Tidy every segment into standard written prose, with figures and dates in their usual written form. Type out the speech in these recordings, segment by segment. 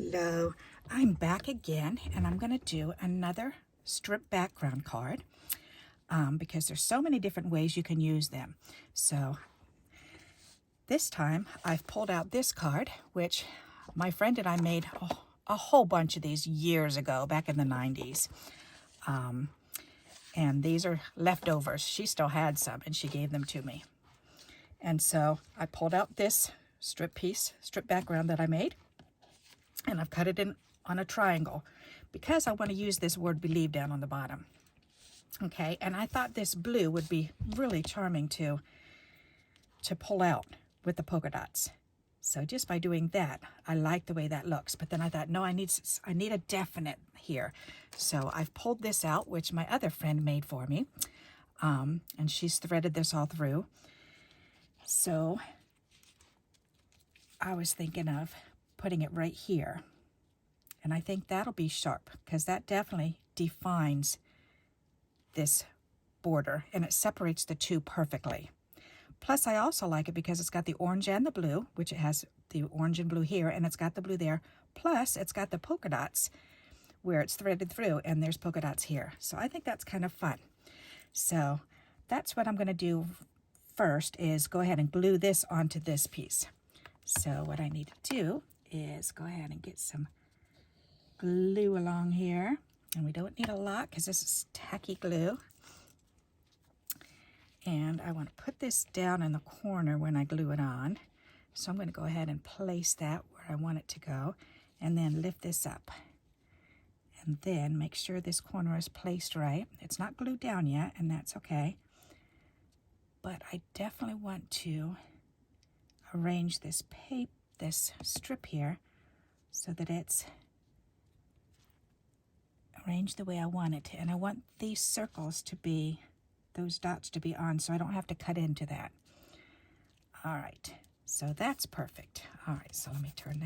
Hello, I'm back again, and I'm going to do another strip background card because there's so many different ways you can use them. So this time I've pulled out this card, which my friend and I made a whole bunch of these years ago, back in the 90s. And these are leftovers. She still had some, and she gave them to me. And so I pulled out this strip background that I made, and I've cut it in on a triangle because I want to use this word believe down on the bottom. Okay, and I thought this blue would be really charming to pull out with the polka dots. So just by doing that, I like the way that looks. But then I thought, no, I need a definite here. So I've pulled this out, which my other friend made for me. And she's threaded this all through. So I was thinking of putting it right here. And I think that'll be sharp because that definitely defines this border and it separates the two perfectly. Plus, I also like it because it's got the orange and the blue, which it has the orange and blue here, and it's got the blue there. Plus, it's got the polka dots where it's threaded through, and there's polka dots here. So I think that's kind of fun. So that's what I'm going to do first is go ahead and glue this onto this piece. So what I need to do is go ahead and get some glue along here. And we don't need a lot because this is tacky glue. And I want to put this down in the corner when I glue it on. So I'm going to go ahead and place that where I want it to go. And then lift this up. And then make sure this corner is placed right. It's not glued down yet, and that's okay. But I definitely want to arrange this strip here so that it's arranged the way I want it to. And I want these circles to be, those dots to be on, so I don't have to cut into that. All right, so that's perfect. All right, so let me turn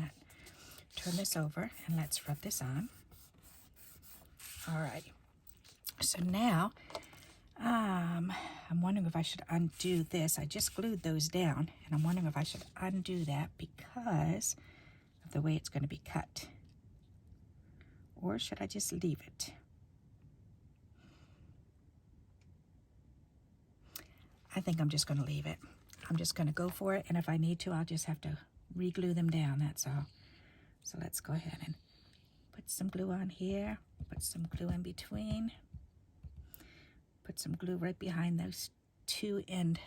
this over and let's rub this on. All right, so now I'm wondering if I should undo this. I just glued those down, and I'm wondering if I should undo that because of the way it's going to be cut. Or should I just leave it? I think I'm just going to leave it. I'm just going to go for it, and if I need to, I'll just have to re-glue them down, that's all. So let's go ahead and put some glue on here, put some glue in between, put some glue right behind those two end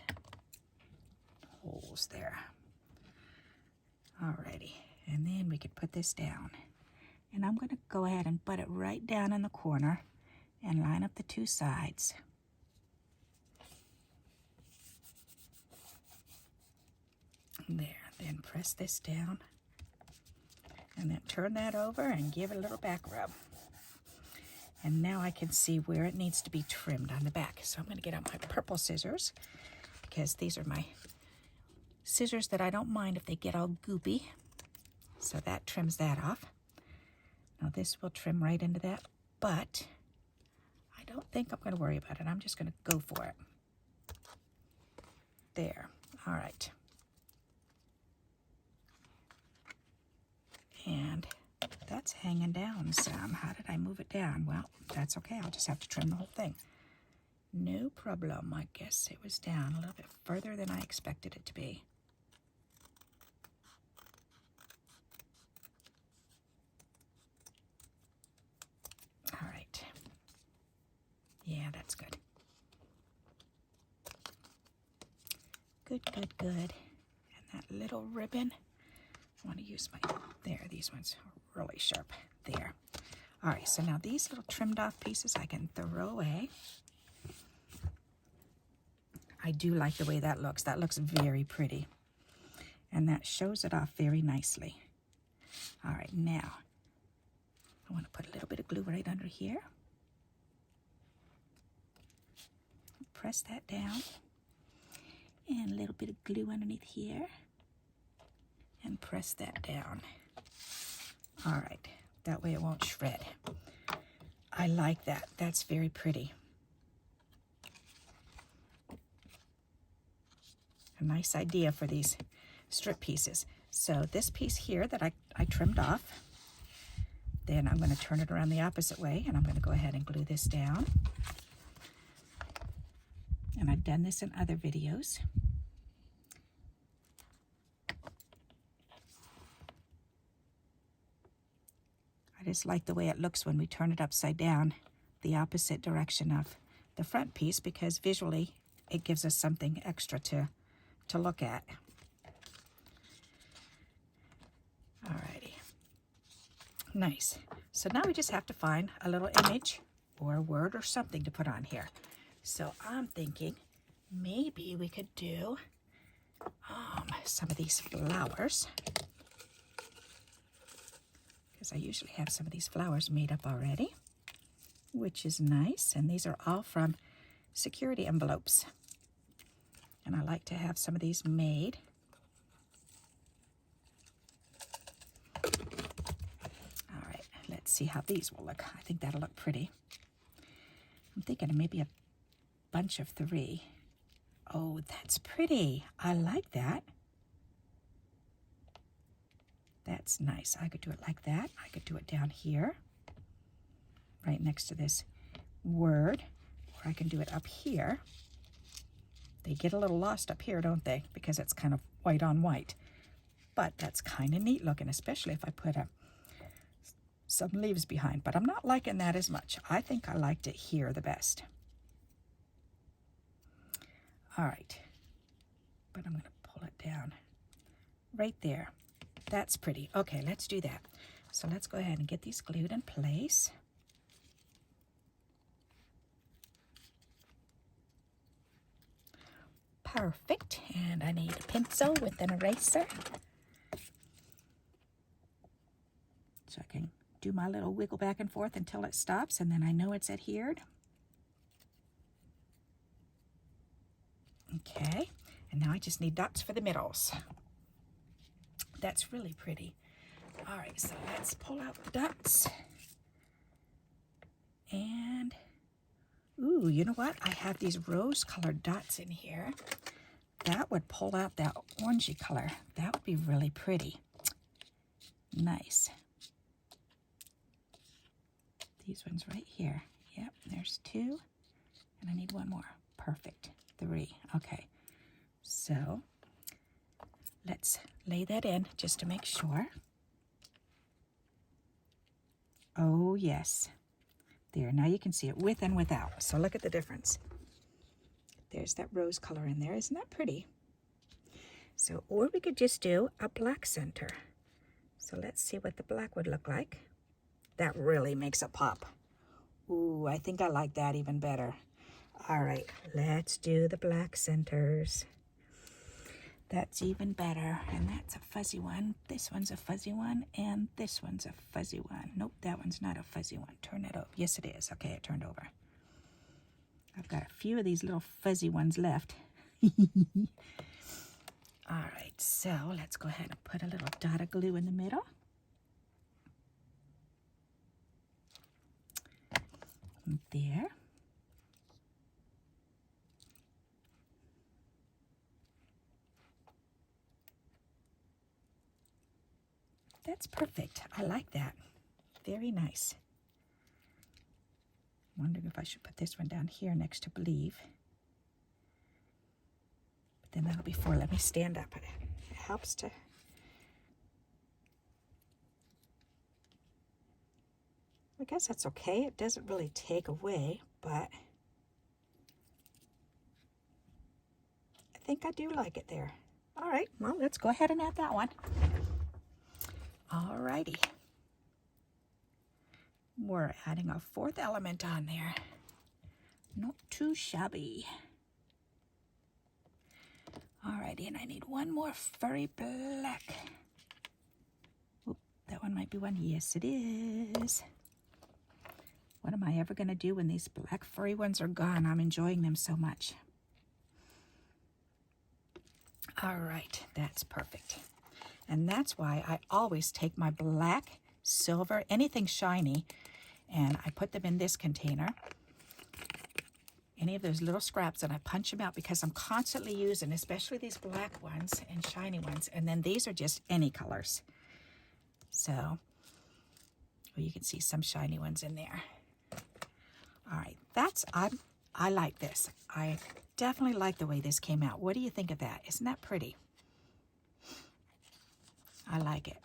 holes there. Alrighty, and then we can put this down. And I'm going to go ahead and butt it right down in the corner and line up the two sides. There, then press this down and then turn that over and give it a little back rub. And now I can see where it needs to be trimmed on the back. So I'm going to get out my purple scissors because these are my scissors that I don't mind if they get all goopy. So that trims that off. Now this will trim right into that, but I don't think I'm going to worry about it. I'm just going to go for it. There. All right. And that's hanging down some. How did I move it down? Well, that's okay. I'll just have to trim the whole thing. No problem. I guess it was down a little bit further than I expected it to be. All right. Yeah, that's good. Good, good, good. And that little ribbon, I want to use there, these ones are really sharp. There. All right, so now these little trimmed off pieces I can throw away. I do like the way that looks. That looks very pretty. And that shows it off very nicely. All right, now I want to put a little bit of glue right under here. Press that down. And a little bit of glue underneath here. And press that down. All right, that way it won't shred. I like that. That's very pretty. A nice idea for these strip pieces. So this piece here that I trimmed off, Then I'm going to turn it around the opposite way, and I'm going to go ahead and glue this down. And I've done this in other videos. I just like the way it looks when we turn it upside down, the opposite direction of the front piece, because visually it gives us something extra to look at. Alrighty. Nice. So now we just have to find a little image or a word or something to put on here. So I'm thinking maybe we could do some of these flowers, because I usually have some of these flowers made up already, which is nice. And these are all from security envelopes. And I like to have some of these made. All right, let's see how these will look. I think that'll look pretty. I'm thinking maybe a bunch of 3. Oh, that's pretty. I like that. That's nice. I could do it like that. I could do it down here, right next to this word, or I can do it up here. They get a little lost up here, don't they? Because it's kind of white on white. But that's kind of neat looking, especially if I put some leaves behind. But I'm not liking that as much. I think I liked it here the best. All right. But I'm going to pull it down right there. That's pretty. Okay, let's do that. So let's go ahead and get these glued in place. Perfect. And I need a pencil with an eraser, so I can do my little wiggle back and forth until it stops, and then I know it's adhered. Okay, and now I just need dots for the middles. That's really pretty. All right, so let's pull out the dots. And, ooh, you know what? I have these rose-colored dots in here. That would pull out that orangey color. That would be really pretty. Nice. These ones right here. Yep, there's 2. And I need 1 more. Perfect. 3. Okay. So let's lay that in just to make sure. Oh, yes. There. Now you can see it with and without. So look at the difference. There's that rose color in there. Isn't that pretty? So, or we could just do a black center. So let's see what the black would look like. That really makes it pop. Ooh, I think I like that even better. All right, let's do the black centers. That's even better. And that's a fuzzy one. This one's a fuzzy one. And this one's a fuzzy one. Nope, that one's not a fuzzy one. Turn it over. Yes, it is. Okay, it turned over. I've got a few of these little fuzzy ones left. All right, so let's go ahead and put a little dot of glue in the middle. There. That's perfect. I like that. Very nice. I'm wondering if I should put this one down here next to believe. But then that'll be 4. Let me stand up. It helps to... I guess that's okay. It doesn't really take away, but I think I do like it there. All right, well, let's go ahead and add that one. All righty. We're adding a 4th element on there. Not too shabby. Alrighty, and I need 1 more furry black. Oop, that one might be one. Yes, it is. What am I ever going to do when these black furry ones are gone? I'm enjoying them so much. All right, that's perfect. And that's why I always take my black, silver, anything shiny, and I put them in this container. Any of those little scraps, and I punch them out because I'm constantly using, especially these black ones and shiny ones. And then these are just any colors. So Well, you can see some shiny ones in there. All right, I like this. I definitely like the way this came out. What do you think of that? Isn't that pretty? I like it.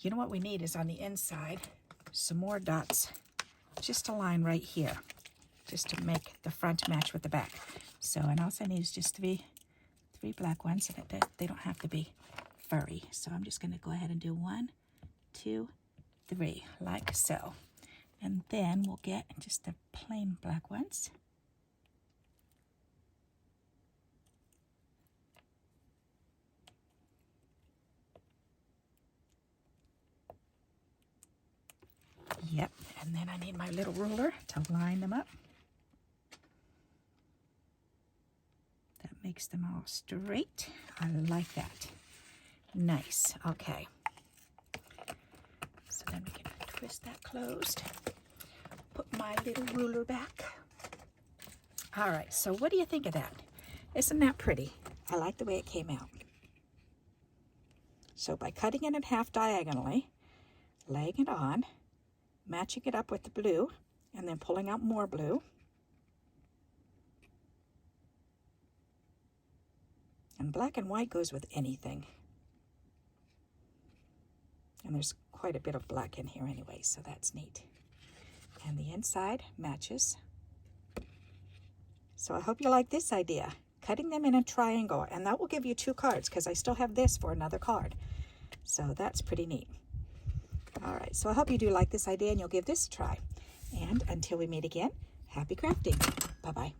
You know what we need is on the inside, some more dots, just a line right here, just to make the front match with the back. So, and all I need is just three black ones, and they don't have to be furry. So I'm just gonna go ahead and do 1, 2, 3, like so. And then we'll get just the plain black ones. Yep, and then I need my little ruler to line them up. That makes them all straight. I like that. Nice, okay. So then we can twist that closed. Put my little ruler back. All right, so what do you think of that? Isn't that pretty? I like the way it came out. So by cutting it in half diagonally, laying it on, matching it up with the blue, and then pulling out more blue. And black and white goes with anything. And there's quite a bit of black in here anyway, so that's neat. And the inside matches. So I hope you like this idea. Cutting them in a triangle, and that will give you 2 cards because I still have this for another card. So that's pretty neat. All right, so I hope you do like this idea and you'll give this a try. And until we meet again, happy crafting. Bye-bye.